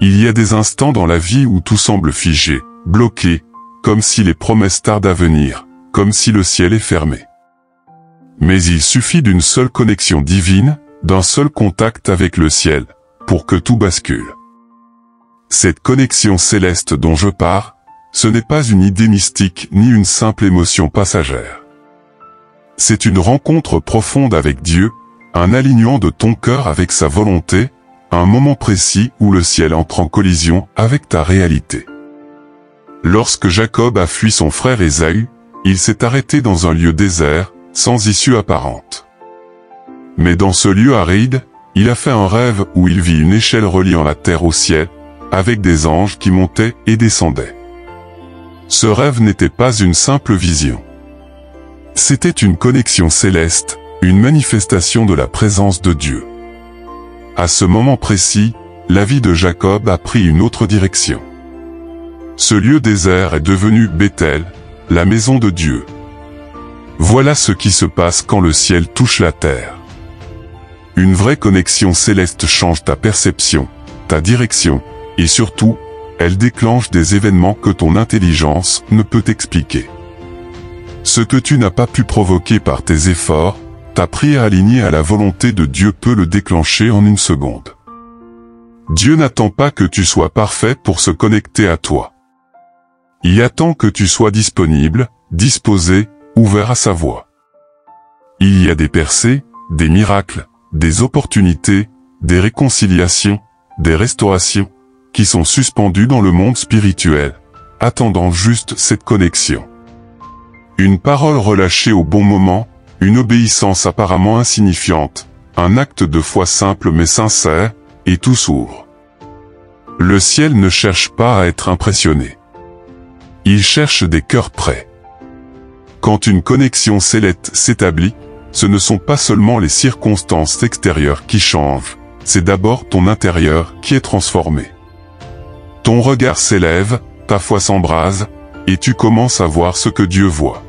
Il y a des instants dans la vie où tout semble figé, bloqué, comme si les promesses tardent à venir, comme si le ciel est fermé. Mais il suffit d'une seule connexion divine, d'un seul contact avec le ciel, pour que tout bascule. Cette connexion céleste dont je parle, ce n'est pas une idée mystique ni une simple émotion passagère. C'est une rencontre profonde avec Dieu, un alignement de ton cœur avec sa volonté, un moment précis où le ciel entre en collision avec ta réalité. Lorsque Jacob a fui son frère Ésaü, il s'est arrêté dans un lieu désert, sans issue apparente. Mais dans ce lieu aride, il a fait un rêve où il vit une échelle reliant la terre au ciel, avec des anges qui montaient et descendaient. Ce rêve n'était pas une simple vision. C'était une connexion céleste, une manifestation de la présence de Dieu. À ce moment précis, la vie de Jacob a pris une autre direction. Ce lieu désert est devenu Béthel, la maison de Dieu. Voilà ce qui se passe quand le ciel touche la terre. Une vraie connexion céleste change ta perception, ta direction, et surtout, elle déclenche des événements que ton intelligence ne peut expliquer. Ce que tu n'as pas pu provoquer par tes efforts, ta prière alignée à la volonté de Dieu peut le déclencher en une seconde. Dieu n'attend pas que tu sois parfait pour se connecter à toi. Il attend que tu sois disponible, disposé, ouvert à sa voix. Il y a des percées, des miracles, des opportunités, des réconciliations, des restaurations, qui sont suspendues dans le monde spirituel, attendant juste cette connexion. Une parole relâchée au bon moment, une obéissance apparemment insignifiante, un acte de foi simple mais sincère, et tout s'ouvre. Le ciel ne cherche pas à être impressionné. Il cherche des cœurs prêts. Quand une connexion céleste s'établit, ce ne sont pas seulement les circonstances extérieures qui changent, c'est d'abord ton intérieur qui est transformé. Ton regard s'élève, ta foi s'embrase, et tu commences à voir ce que Dieu voit.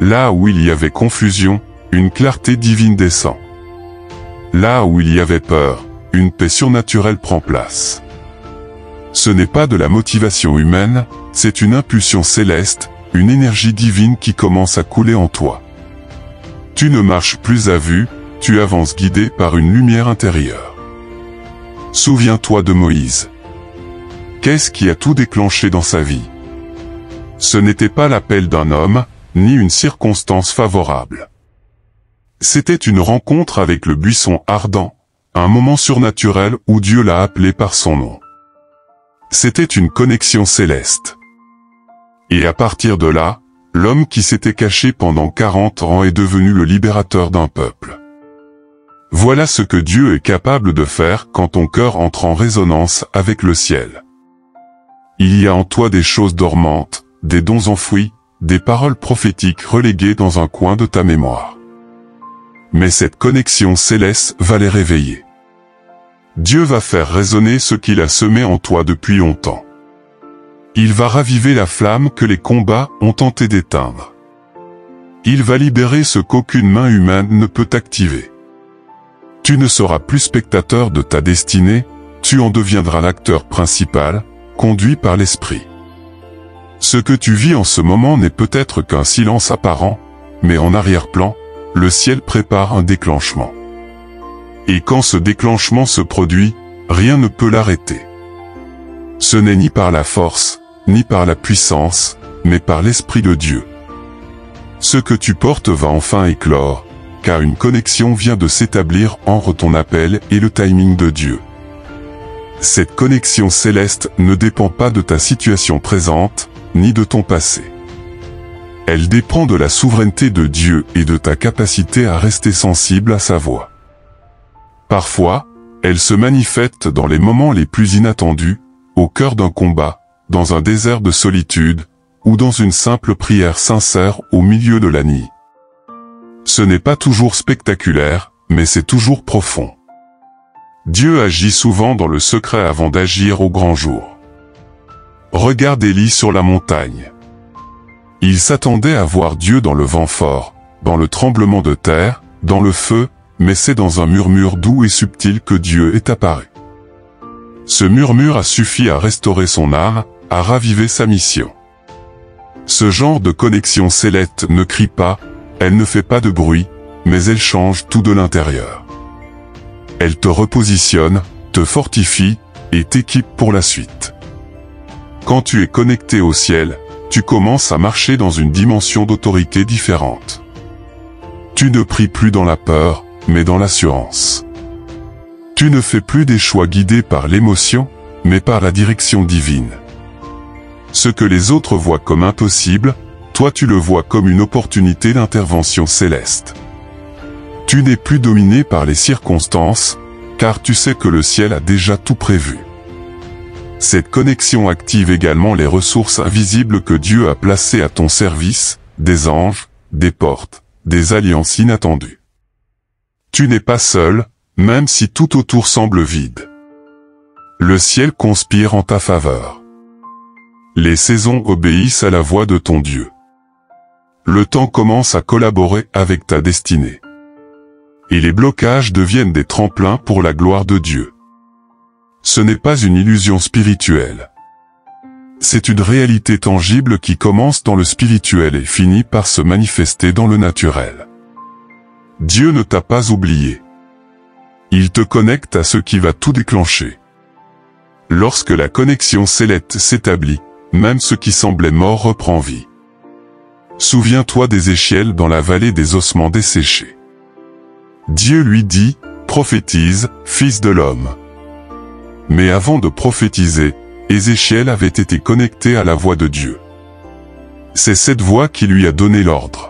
Là où il y avait confusion, une clarté divine descend. Là où il y avait peur, une paix surnaturelle prend place. Ce n'est pas de la motivation humaine, c'est une impulsion céleste, une énergie divine qui commence à couler en toi. Tu ne marches plus à vue, tu avances guidé par une lumière intérieure. Souviens-toi de Moïse. Qu'est-ce qui a tout déclenché dans sa vie? Ce n'était pas l'appel d'un homme, ni une circonstance favorable. C'était une rencontre avec le buisson ardent, un moment surnaturel où Dieu l'a appelé par son nom. C'était une connexion céleste. Et à partir de là, l'homme qui s'était caché pendant 40 ans est devenu le libérateur d'un peuple. Voilà ce que Dieu est capable de faire quand ton cœur entre en résonance avec le ciel. Il y a en toi des choses dormantes, des dons enfouis, des paroles prophétiques reléguées dans un coin de ta mémoire. Mais cette connexion céleste va les réveiller. Dieu va faire résonner ce qu'il a semé en toi depuis longtemps. Il va raviver la flamme que les combats ont tenté d'éteindre. Il va libérer ce qu'aucune main humaine ne peut activer. Tu ne seras plus spectateur de ta destinée, tu en deviendras l'acteur principal, conduit par l'Esprit. Ce que tu vis en ce moment n'est peut-être qu'un silence apparent, mais en arrière-plan, le ciel prépare un déclenchement. Et quand ce déclenchement se produit, rien ne peut l'arrêter. Ce n'est ni par la force, ni par la puissance, mais par l'Esprit de Dieu. Ce que tu portes va enfin éclore, car une connexion vient de s'établir entre ton appel et le timing de Dieu. Cette connexion céleste ne dépend pas de ta situation présente, ni de ton passé. Elle dépend de la souveraineté de Dieu et de ta capacité à rester sensible à sa voix. Parfois, elle se manifeste dans les moments les plus inattendus, au cœur d'un combat, dans un désert de solitude, ou dans une simple prière sincère au milieu de la nuit. Ce n'est pas toujours spectaculaire, mais c'est toujours profond. Dieu agit souvent dans le secret avant d'agir au grand jour. Regarde Élie sur la montagne. Il s'attendait à voir Dieu dans le vent fort, dans le tremblement de terre, dans le feu, mais c'est dans un murmure doux et subtil que Dieu est apparu. Ce murmure a suffi à restaurer son âme, à raviver sa mission. Ce genre de connexion céleste ne crie pas, elle ne fait pas de bruit, mais elle change tout de l'intérieur. Elle te repositionne, te fortifie, et t'équipe pour la suite. Quand tu es connecté au ciel, tu commences à marcher dans une dimension d'autorité différente. Tu ne pries plus dans la peur, mais dans l'assurance. Tu ne fais plus des choix guidés par l'émotion, mais par la direction divine. Ce que les autres voient comme impossible, toi tu le vois comme une opportunité d'intervention céleste. Tu n'es plus dominé par les circonstances, car tu sais que le ciel a déjà tout prévu. Cette connexion active également les ressources invisibles que Dieu a placées à ton service, des anges, des portes, des alliances inattendues. Tu n'es pas seul, même si tout autour semble vide. Le ciel conspire en ta faveur. Les saisons obéissent à la voix de ton Dieu. Le temps commence à collaborer avec ta destinée. Et les blocages deviennent des tremplins pour la gloire de Dieu. Ce n'est pas une illusion spirituelle. C'est une réalité tangible qui commence dans le spirituel et finit par se manifester dans le naturel. Dieu ne t'a pas oublié. Il te connecte à ce qui va tout déclencher. Lorsque la connexion céleste s'établit, même ce qui semblait mort reprend vie. Souviens-toi d'Ézéchiel dans la vallée des ossements desséchés. Dieu lui dit, « Prophétise, fils de l'homme ». Mais avant de prophétiser, Ézéchiel avait été connecté à la voix de Dieu. C'est cette voix qui lui a donné l'ordre.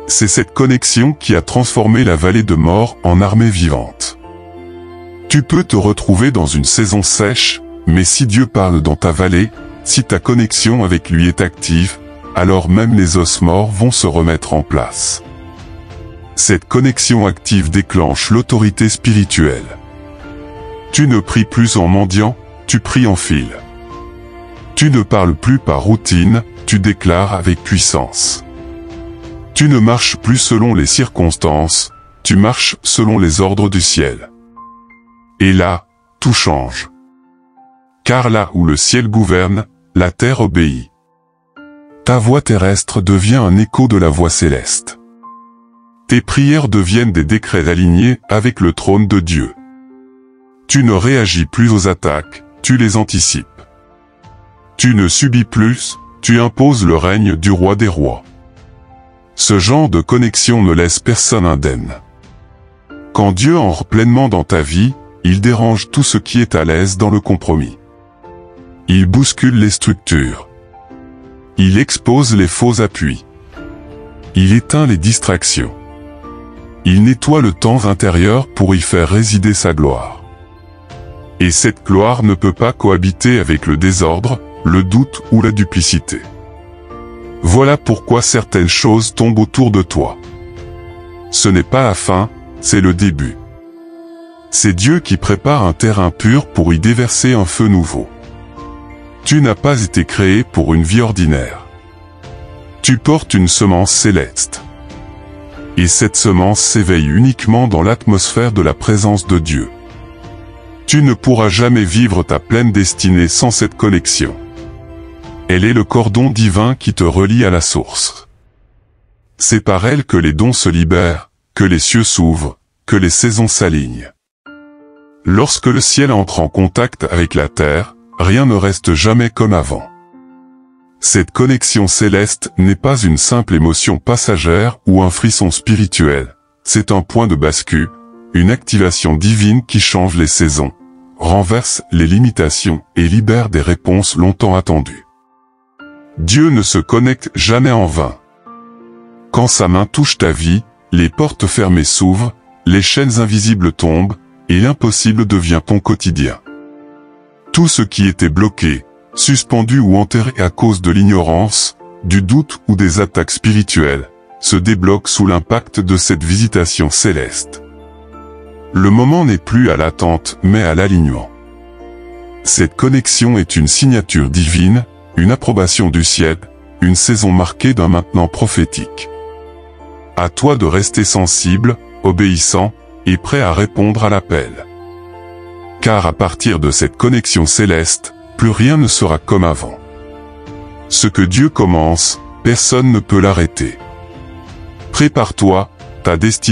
C'est cette connexion qui a transformé la vallée de mort en armée vivante. Tu peux te retrouver dans une saison sèche, mais si Dieu parle dans ta vallée, si ta connexion avec lui est active, alors même les os morts vont se remettre en place. Cette connexion active déclenche l'autorité spirituelle. Tu ne pries plus en mendiant, tu pries en fil. Tu ne parles plus par routine, tu déclares avec puissance. Tu ne marches plus selon les circonstances, tu marches selon les ordres du ciel. Et là, tout change. Car là où le ciel gouverne, la terre obéit. Ta voix terrestre devient un écho de la voix céleste. Tes prières deviennent des décrets alignés avec le trône de Dieu. Tu ne réagis plus aux attaques, tu les anticipes. Tu ne subis plus, tu imposes le règne du roi des rois. Ce genre de connexion ne laisse personne indemne. Quand Dieu entre pleinement dans ta vie, il dérange tout ce qui est à l'aise dans le compromis. Il bouscule les structures. Il expose les faux appuis. Il éteint les distractions. Il nettoie le temps intérieur pour y faire résider sa gloire. Et cette gloire ne peut pas cohabiter avec le désordre, le doute ou la duplicité. Voilà pourquoi certaines choses tombent autour de toi. Ce n'est pas la fin, c'est le début. C'est Dieu qui prépare un terrain pur pour y déverser un feu nouveau. Tu n'as pas été créé pour une vie ordinaire. Tu portes une semence céleste. Et cette semence s'éveille uniquement dans l'atmosphère de la présence de Dieu. Tu ne pourras jamais vivre ta pleine destinée sans cette connexion. Elle est le cordon divin qui te relie à la source. C'est par elle que les dons se libèrent, que les cieux s'ouvrent, que les saisons s'alignent. Lorsque le ciel entre en contact avec la terre, rien ne reste jamais comme avant. Cette connexion céleste n'est pas une simple émotion passagère ou un frisson spirituel, c'est un point de bascule, une activation divine qui change les saisons, renverse les limitations et libère des réponses longtemps attendues. Dieu ne se connecte jamais en vain. Quand sa main touche ta vie, les portes fermées s'ouvrent, les chaînes invisibles tombent, et l'impossible devient ton quotidien. Tout ce qui était bloqué, suspendu ou enterré à cause de l'ignorance, du doute ou des attaques spirituelles, se débloque sous l'impact de cette visitation céleste. Le moment n'est plus à l'attente mais à l'alignement. Cette connexion est une signature divine, une approbation du ciel, une saison marquée d'un maintenant prophétique. À toi de rester sensible, obéissant, et prêt à répondre à l'appel. car à partir de cette connexion céleste, plus rien ne sera comme avant. Ce que Dieu commence, personne ne peut l'arrêter. Prépare-toi, ta destinée